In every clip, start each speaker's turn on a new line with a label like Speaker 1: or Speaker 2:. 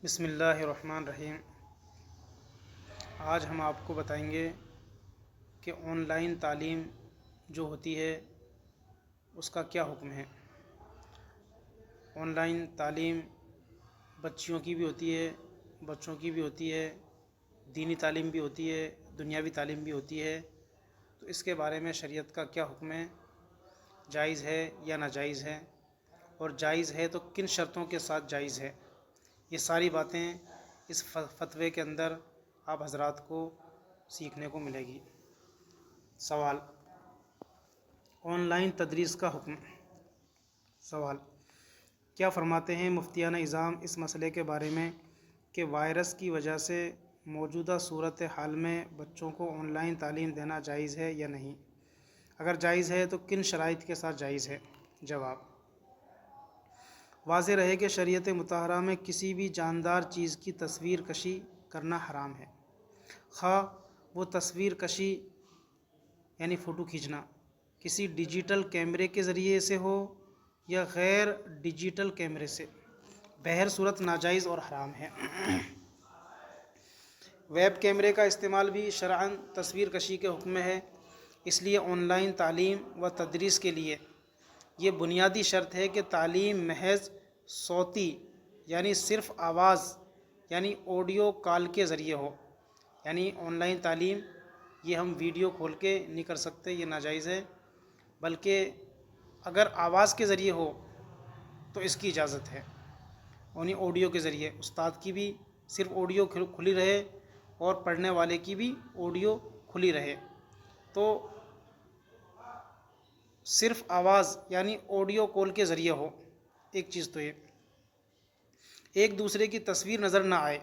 Speaker 1: بسم اللہ الرحمن الرحیم۔ آج ہم آپ کو بتائیں گے کہ آن لائن تعلیم جو ہوتی ہے اس کا کیا حکم ہے۔ آن لائن تعلیم بچیوں کی بھی ہوتی ہے، بچوں کی بھی ہوتی ہے، دینی تعلیم بھی ہوتی ہے، دنیاوی تعلیم بھی ہوتی ہے۔ تو اس کے بارے میں شریعت کا کیا حکم ہے، جائز ہے یا ناجائز ہے، اور جائز ہے تو کن شرطوں کے ساتھ جائز ہے، یہ ساری باتیں اس فتوے کے اندر آپ حضرات کو سیکھنے کو ملے گی۔ سوال: آن لائن تدریس کا حکم۔ سوال: کیا فرماتے ہیں مفتیان اعظام اس مسئلے کے بارے میں کہ وائرس کی وجہ سے موجودہ صورت حال میں بچوں کو آن لائن تعلیم دینا جائز ہے یا نہیں؟ اگر جائز ہے تو کن شرائط کے ساتھ جائز ہے؟ جواب: واضح رہے کہ شریعت مطہرہ میں کسی بھی جاندار چیز کی تصویر کشی کرنا حرام ہے، خواہ وہ تصویر کشی یعنی فوٹو کھینچنا کسی ڈیجیٹل کیمرے کے ذریعے سے ہو یا غیر ڈیجیٹل کیمرے سے، بہر صورت ناجائز اور حرام ہے۔ ویب کیمرے کا استعمال بھی شرعاً تصویر کشی کے حکم میں ہے، اس لیے آن لائن تعلیم و تدریس کے لیے یہ بنیادی شرط ہے کہ تعلیم محض صوتی یعنی صرف آواز یعنی آڈیو کال کے ذریعے ہو۔ یعنی آن لائن تعلیم یہ ہم ویڈیو کھول کے نہیں کر سکتے، یہ ناجائز ہے، بلکہ اگر آواز کے ذریعے ہو تو اس کی اجازت ہے، یعنی آڈیو کے ذریعے استاد کی بھی صرف آڈیو کھلی رہے اور پڑھنے والے کی بھی آڈیو کھلی رہے، تو صرف آواز یعنی آڈیو کال کے ذریعے ہو۔ ایک چیز تو یہ ایک دوسرے کی تصویر نظر نہ آئے،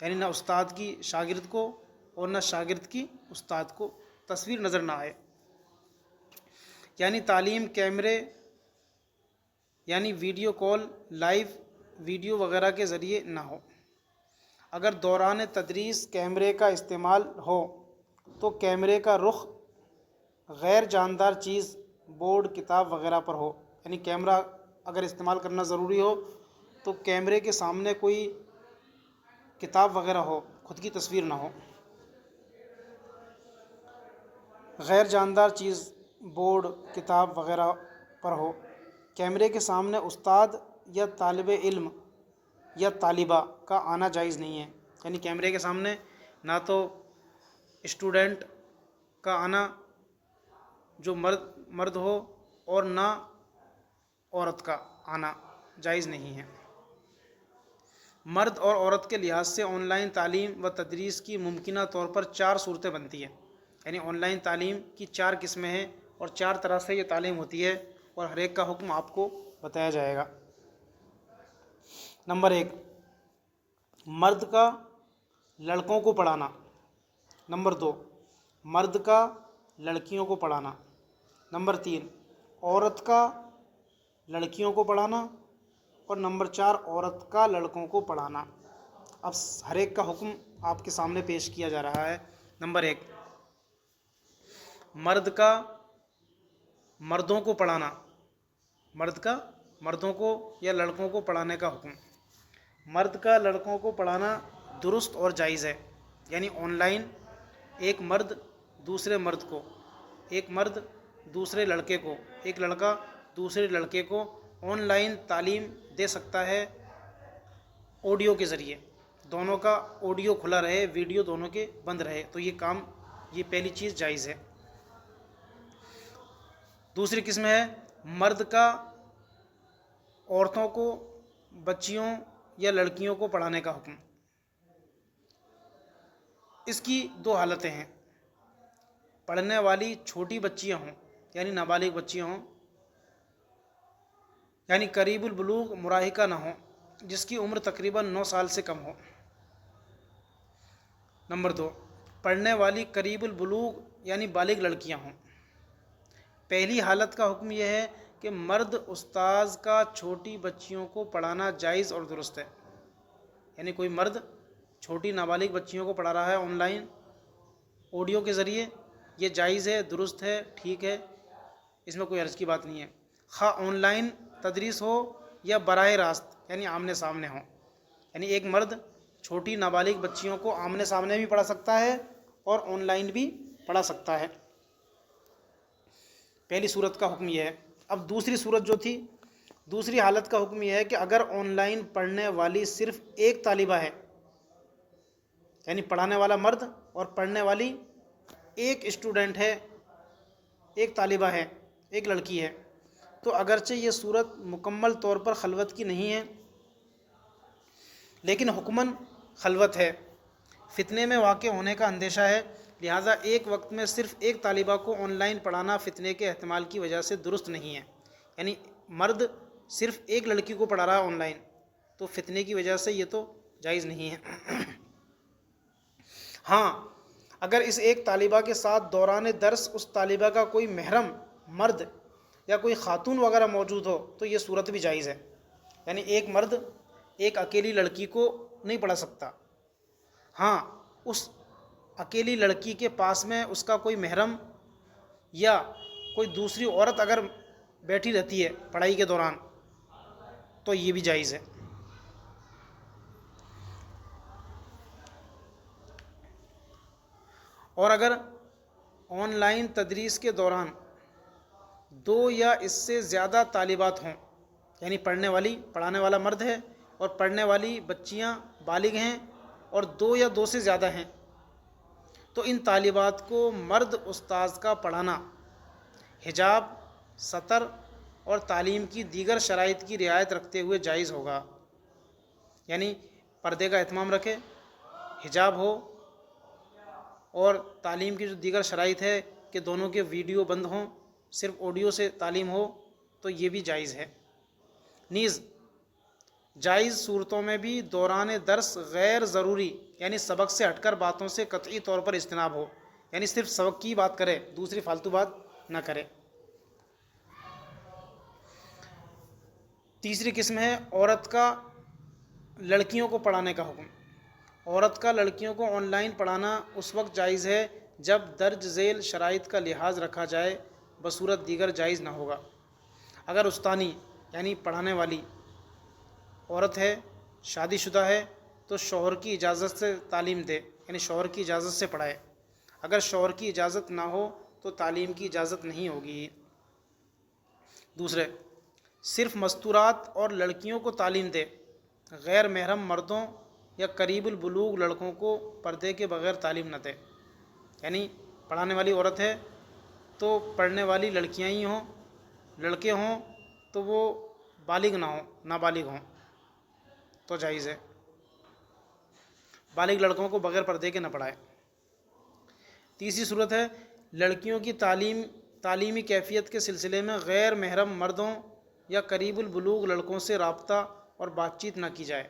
Speaker 1: یعنی نہ استاد کی شاگرد کو اور نہ شاگرد کی استاد کو تصویر نظر نہ آئے، یعنی تعلیم کیمرے یعنی ویڈیو کال، لائیو ویڈیو وغیرہ کے ذریعے نہ ہو۔ اگر دوران تدریس کیمرے کا استعمال ہو تو کیمرے کا رخ غیر جاندار چیز بورڈ، کتاب وغیرہ پر ہو، یعنی کیمرہ اگر استعمال کرنا ضروری ہو تو کیمرے کے سامنے کوئی کتاب وغیرہ ہو، خود کی تصویر نہ ہو۔ غیر جاندار چیز بورڈ، کتاب وغیرہ پر ہو۔ کیمرے کے سامنے استاد یا طالب علم یا طالبہ کا آنا جائز نہیں ہے، یعنی کیمرے کے سامنے نہ تو اسٹوڈنٹ کا آنا جو مرد ہو اور نہ عورت کا آنا جائز نہیں ہے۔ مرد اور عورت کے لحاظ سے آن لائن تعلیم و تدریس کی ممکنہ طور پر 4 صورتیں بنتی ہیں، یعنی آن لائن تعلیم کی 4 قسمیں ہیں اور 4 طرح سے یہ تعلیم ہوتی ہے، اور ہر ایک کا حکم آپ کو بتایا جائے گا۔ نمبر 1، مرد کا لڑکوں کو پڑھانا۔ نمبر 2، مرد کا لڑکیوں کو پڑھانا۔ نمبر 3، عورت کا لڑکیوں کو پڑھانا، اور نمبر 4، عورت کا لڑکوں کو پڑھانا۔ اب ہر ایک کا حکم آپ کے سامنے پیش کیا جا رہا ہے۔ نمبر 1، مرد کا مردوں کو پڑھانا، مرد کا مردوں کو یا لڑکوں کو پڑھانے کا حکم۔ مرد کا لڑکوں کو پڑھانا درست اور جائز ہے، یعنی آن لائن ایک مرد دوسرے مرد کو، ایک مرد دوسرے لڑکے کو، ایک لڑکا دوسرے لڑکے کو آن لائن تعلیم دے سکتا ہے آڈیو کے ذریعے، دونوں کا آڈیو کھلا رہے، ویڈیو دونوں کے بند رہے، تو یہ کام، یہ پہلی چیز جائز ہے۔ دوسری قسم ہے مرد کا عورتوں کو، بچیوں یا لڑکیوں کو پڑھانے کا حکم۔ اس کی 2 حالتیں ہیں، پڑھنے والی چھوٹی بچیاں ہوں یعنی نابالغ بچیاں ہوں، یعنی قریب البلوغ مراہقہ نہ ہوں، جس کی عمر تقریباً 9 سال سے کم ہو۔ نمبر 2، پڑھنے والی قریب البلوغ یعنی بالغ لڑکیاں ہوں۔ پہلی حالت کا حکم یہ ہے کہ مرد استاذ کا چھوٹی بچیوں کو پڑھانا جائز اور درست ہے، یعنی کوئی مرد چھوٹی نابالغ بچیوں کو پڑھا رہا ہے آن لائن آڈیو کے ذریعے، یہ جائز ہے، درست ہے، ٹھیک ہے، اس میں کوئی حرج کی بات نہیں ہے، خواہ آن لائن تدریس ہو یا براہ راست یعنی آمنے سامنے ہو، یعنی ایک مرد چھوٹی نابالغ بچیوں کو آمنے سامنے بھی پڑھا سکتا ہے اور آن لائن بھی پڑھا سکتا ہے۔ پہلی صورت کا حکم یہ ہے۔ اب دوسری صورت جو تھی، دوسری حالت کا حکم یہ ہے کہ اگر آن لائن پڑھنے والی صرف ایک طالبہ ہے، یعنی پڑھانے والا مرد اور پڑھنے والی ایک اسٹوڈنٹ ہے، ایک طالبہ ہے، ایک لڑکی ہے، تو اگرچہ یہ صورت مکمل طور پر خلوت کی نہیں ہے لیکن حکماً خلوت ہے، فتنے میں واقع ہونے کا اندیشہ ہے، لہٰذا ایک وقت میں صرف ایک طالبہ کو آن لائن پڑھانا فتنے کے احتمال کی وجہ سے درست نہیں ہے۔ یعنی مرد صرف ایک لڑکی کو پڑھا رہا ہے آن لائن، تو فتنے کی وجہ سے یہ تو جائز نہیں ہے۔ ہاں اگر اس ایک طالبہ کے ساتھ دوران درس اس طالبہ کا کوئی محرم مرد یا کوئی خاتون وغیرہ موجود ہو تو یہ صورت بھی جائز ہے۔ یعنی ایک مرد ایک اکیلی لڑکی کو نہیں پڑھا سکتا، ہاں اس اکیلی لڑکی کے پاس میں اس کا کوئی محرم یا کوئی دوسری عورت اگر بیٹھی رہتی ہے پڑھائی کے دوران تو یہ بھی جائز ہے۔ اور اگر آن لائن تدریس کے دوران دو یا اس سے زیادہ طالبات ہوں، یعنی پڑھانے والا مرد ہے اور پڑھنے والی بچیاں بالغ ہیں اور دو یا دو سے زیادہ ہیں، تو ان طالبات کو مرد استاذ کا پڑھانا حجاب، ستر اور تعلیم کی دیگر شرائط کی رعایت رکھتے ہوئے جائز ہوگا۔ یعنی پردے کا اہتمام رکھے، حجاب ہو اور تعلیم کی جو دیگر شرائط ہے کہ دونوں کے ویڈیو بند ہوں، صرف آڈیو سے تعلیم ہو، تو یہ بھی جائز ہے۔ نیز جائز صورتوں میں بھی دوران درس غیر ضروری یعنی سبق سے ہٹ کر باتوں سے قطعی طور پر اجتناب ہو، یعنی صرف سبق کی بات کرے، دوسری فالتو بات نہ کرے۔ تیسری قسم ہے عورت کا لڑکیوں کو پڑھانے کا حکم۔ عورت کا لڑکیوں کو آن لائن پڑھانا اس وقت جائز ہے جب درج ذیل شرائط کا لحاظ رکھا جائے، بصورت دیگر جائز نہ ہوگا۔ اگر استانی یعنی پڑھانے والی عورت ہے، شادی شدہ ہے، تو شوہر کی اجازت سے تعلیم دے، یعنی شوہر کی اجازت سے پڑھائے۔ اگر شوہر کی اجازت نہ ہو تو تعلیم کی اجازت نہیں ہوگی۔ دوسرے، صرف مستورات اور لڑکیوں کو تعلیم دے، غیر محرم مردوں یا قریب البلوغ لڑکوں کو پردے کے بغیر تعلیم نہ دے۔ یعنی پڑھانے والی عورت ہے تو پڑھنے والی لڑکیاں ہی ہوں، لڑکے ہوں تو وہ بالغ نہ ہوں، نابالغ ہوں تو جائز ہے۔ بالغ لڑکوں کو بغیر پردے کے نہ پڑھائے۔ تیسری صورت ہے لڑکیوں کی تعلیمی کیفیت کے سلسلے میں غیر محرم مردوں یا قریب البلوغ لڑکوں سے رابطہ اور بات چیت نہ کی جائے۔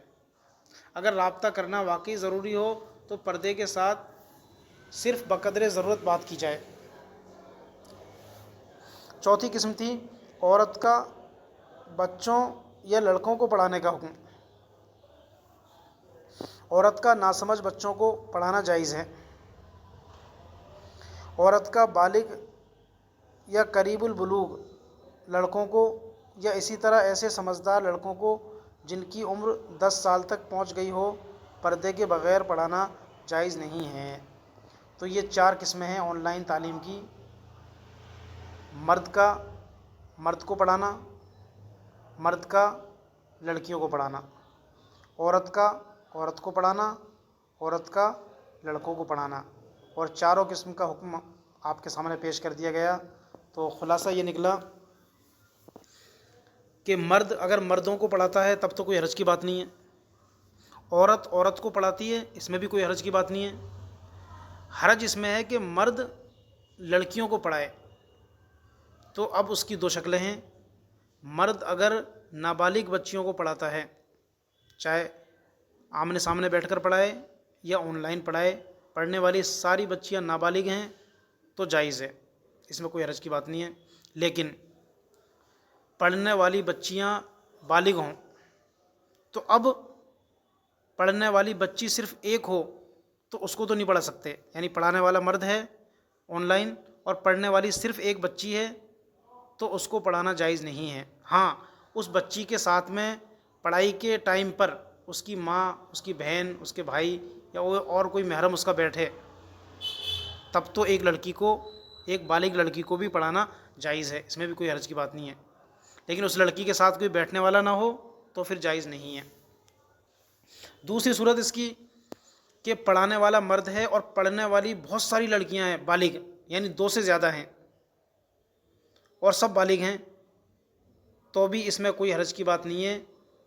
Speaker 1: اگر رابطہ کرنا واقعی ضروری ہو تو پردے کے ساتھ صرف بقدر ضرورت بات کی جائے۔ چوتھی قسم تھی عورت کا بچوں یا لڑکوں کو پڑھانے کا حکم۔ عورت کا ناسمجھ بچوں کو پڑھانا جائز ہے۔ عورت کا بالغ یا قریب البلوغ لڑکوں کو یا اسی طرح ایسے سمجھدار لڑکوں کو جن کی عمر 10 سال تک پہنچ گئی ہو، پردے کے بغیر پڑھانا جائز نہیں ہے۔ تو یہ 4 قسمیں ہیں آن لائن تعلیم کی۔ مرد کو پڑھانا، مرد کا لڑکیوں کو پڑھانا، عورت کو پڑھانا، عورت کا لڑکوں کو پڑھانا، اور چاروں قسم کا حکم آپ کے سامنے پیش کر دیا گیا۔ تو خلاصہ یہ نکلا کہ مرد اگر مردوں کو پڑھاتا ہے تب تو کوئی حرج کی بات نہیں ہے، عورت کو پڑھاتی ہے اس میں بھی کوئی حرج کی بات نہیں ہے۔ حرج اس میں ہے کہ مرد لڑکیوں کو پڑھائے، تو اب اس کی 2 شکلیں ہیں۔ مرد اگر نابالغ بچیوں کو پڑھاتا ہے، چاہے آمنے سامنے بیٹھ کر پڑھائے یا آن لائن پڑھائے، پڑھنے والی ساری بچیاں نابالغ ہیں تو جائز ہے، اس میں کوئی حرج کی بات نہیں ہے۔ لیکن پڑھنے والی بچیاں بالغ ہوں تو اب پڑھنے والی بچی صرف ایک ہو تو اس کو تو نہیں پڑھا سکتے، یعنی پڑھانے والا مرد ہے آن لائن اور پڑھنے والی صرف ایک بچی ہے تو اس کو پڑھانا جائز نہیں ہے۔ ہاں اس بچی کے ساتھ میں پڑھائی کے ٹائم پر اس کی ماں، اس کی بہن، اس کے بھائی یا اور کوئی محرم اس کا بیٹھے، تب تو ایک لڑکی کو، ایک بالغ لڑکی کو بھی پڑھانا جائز ہے، اس میں بھی کوئی حرج کی بات نہیں ہے۔ لیکن اس لڑکی کے ساتھ کوئی بیٹھنے والا نہ ہو تو پھر جائز نہیں ہے۔ دوسری صورت اس کی کہ پڑھانے والا مرد ہے اور پڑھنے والی بہت ساری لڑکیاں ہیں بالغ، یعنی 2 سے زیادہ ہیں اور سب بالغ ہیں، تو بھی اس میں کوئی حرج کی بات نہیں ہے،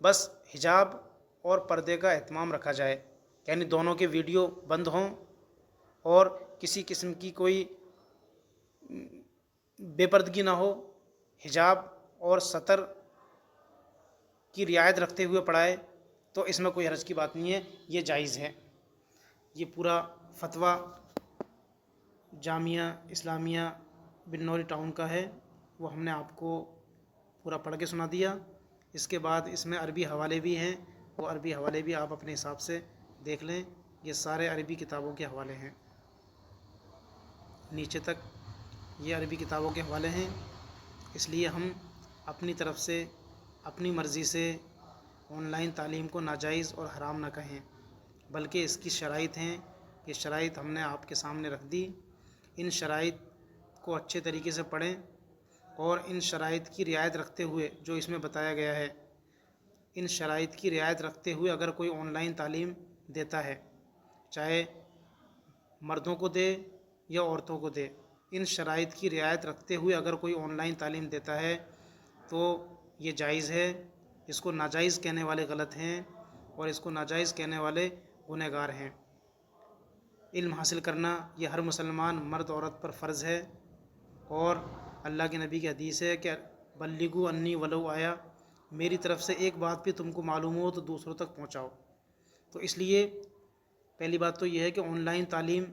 Speaker 1: بس حجاب اور پردے کا اہتمام رکھا جائے، یعنی دونوں کے ویڈیو بند ہوں اور کسی قسم کی کوئی بے پردگی نہ ہو، حجاب اور ستر کی رعایت رکھتے ہوئے پڑھائے تو اس میں کوئی حرج کی بات نہیں ہے، یہ جائز ہے۔ یہ پورا فتویٰ جامعہ اسلامیہ بنوری ٹاؤن کا ہے، وہ ہم نے آپ کو پورا پڑھ کے سنا دیا۔ اس کے بعد اس میں عربی حوالے بھی ہیں، وہ عربی حوالے بھی آپ اپنے حساب سے دیکھ لیں، یہ سارے عربی کتابوں کے حوالے ہیں، نیچے تک یہ عربی کتابوں کے حوالے ہیں۔ اس لیے ہم اپنی طرف سے اپنی مرضی سے آن لائن تعلیم کو ناجائز اور حرام نہ کہیں، بلکہ اس کی شرائط ہیں، یہ شرائط ہم نے آپ کے سامنے رکھ دی، ان شرائط کو اچھے طریقے سے پڑھیں اور ان شرائط کی رعایت رکھتے ہوئے جو اس میں بتایا گیا ہے، ان شرائط کی رعایت رکھتے ہوئے اگر کوئی آن لائن تعلیم دیتا ہے، چاہے مردوں کو دے یا عورتوں کو دے، ان شرائط کی رعایت رکھتے ہوئے اگر کوئی آن لائن تعلیم دیتا ہے تو یہ جائز ہے۔ اس کو ناجائز کہنے والے غلط ہیں اور اس کو ناجائز کہنے والے گنہگار ہیں۔ علم حاصل کرنا یہ ہر مسلمان مرد عورت پر فرض ہے، اور اللہ کے نبی کی حدیث ہے کہ بلغوا انی ولو آیا، میری طرف سے ایک بات بھی تم کو معلوم ہو تو دوسروں تک پہنچاؤ۔ تو اس لیے پہلی بات تو یہ ہے کہ آن لائن تعلیم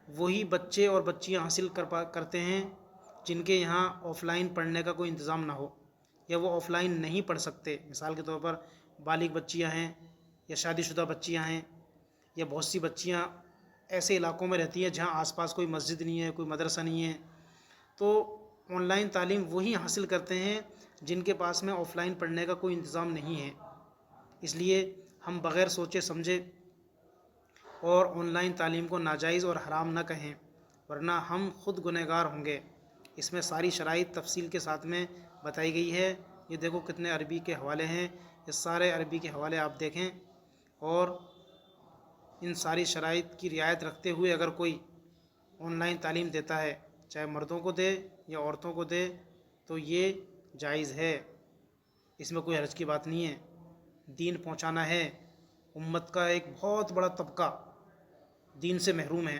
Speaker 1: وہی بچے اور بچیاں حاصل کرتے ہیں جن کے یہاں آف لائن پڑھنے کا کوئی انتظام نہ ہو یا وہ آف لائن نہیں پڑھ سکتے۔ مثال کے طور پر بالغ بچیاں ہیں یا شادی شدہ بچیاں ہیں یا بہت سی بچیاں ایسے علاقوں میں رہتی ہیں جہاں آس پاس کوئی مسجد نہیں ہے، کوئی مدرسہ نہیں ہے، تو آن لائن تعلیم وہی حاصل کرتے ہیں جن کے پاس میں آف لائن پڑھنے کا کوئی انتظام نہیں ہے۔ اس لیے ہم بغیر سوچے سمجھے اور آن لائن تعلیم کو ناجائز اور حرام نہ کہیں، ورنہ ہم خود گنہگار ہوں گے۔ اس میں ساری شرائط تفصیل کے ساتھ میں بتائی گئی ہے، یہ دیکھو کتنے عربی کے حوالے ہیں، یہ سارے عربی کے حوالے آپ دیکھیں، اور ان ساری شرائط کی رعایت رکھتے ہوئے اگر کوئی آن لائن تعلیم دیتا ہے، چاہے مردوں کو دے یا عورتوں کو دے، تو یہ جائز ہے، اس میں کوئی حرج کی بات نہیں ہے۔ دین پہنچانا ہے، امت کا ایک بہت بڑا طبقہ دین سے محروم ہے،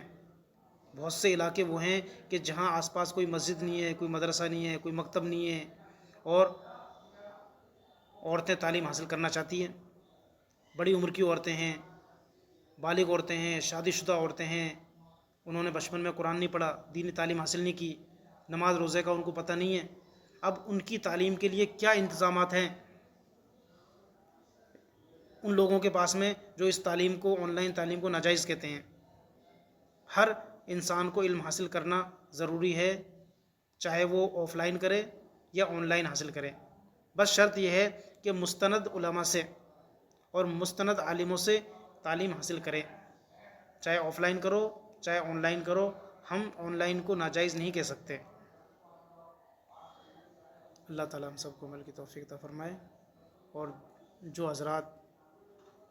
Speaker 1: بہت سے علاقے وہ ہیں کہ جہاں آس پاس کوئی مسجد نہیں ہے، کوئی مدرسہ نہیں ہے، کوئی مکتب نہیں ہے، اور عورتیں تعلیم حاصل کرنا چاہتی ہیں، بڑی عمر کی عورتیں ہیں، بالغ عورتیں ہیں، شادی شدہ عورتیں ہیں، انہوں نے بچپن میں قرآن نہیں پڑھا، دینی تعلیم حاصل نہیں کی، نماز روزے کا ان کو پتہ نہیں ہے، اب ان کی تعلیم کے لیے کیا انتظامات ہیں ان لوگوں کے پاس میں جو اس تعلیم کو، آن لائن تعلیم کو ناجائز کہتے ہیں۔ ہر انسان کو علم حاصل کرنا ضروری ہے، چاہے وہ آف لائن کرے یا آن لائن حاصل کرے، بس شرط یہ ہے کہ مستند علماء سے اور مستند عالموں سے تعلیم حاصل کرے، چاہے آف لائن کرو چاہے آن لائن کرو، ہم آن لائن کو ناجائز نہیں کہہ سکتے۔ اللہ تعالیٰ ہم سب کو عمل کی توفیق عطا فرمائے، اور جو حضرات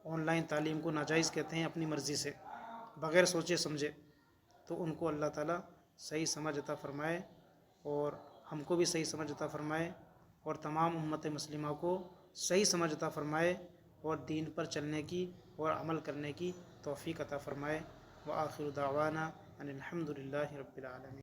Speaker 1: آن لائن تعلیم کو ناجائز کہتے ہیں اپنی مرضی سے بغیر سوچے سمجھے، تو ان کو اللہ تعالیٰ صحیح سمجھ عطا فرمائے، اور ہم کو بھی صحیح سمجھ عطا فرمائے، اور تمام امت مسلمہ کو صحیح سمجھ عطا فرمائے، اور دین پر چلنے کی اور عمل کرنے کی توفیق عطا فرمائے۔ وآخر دعوانا ان الحمد للہ رب العالمین۔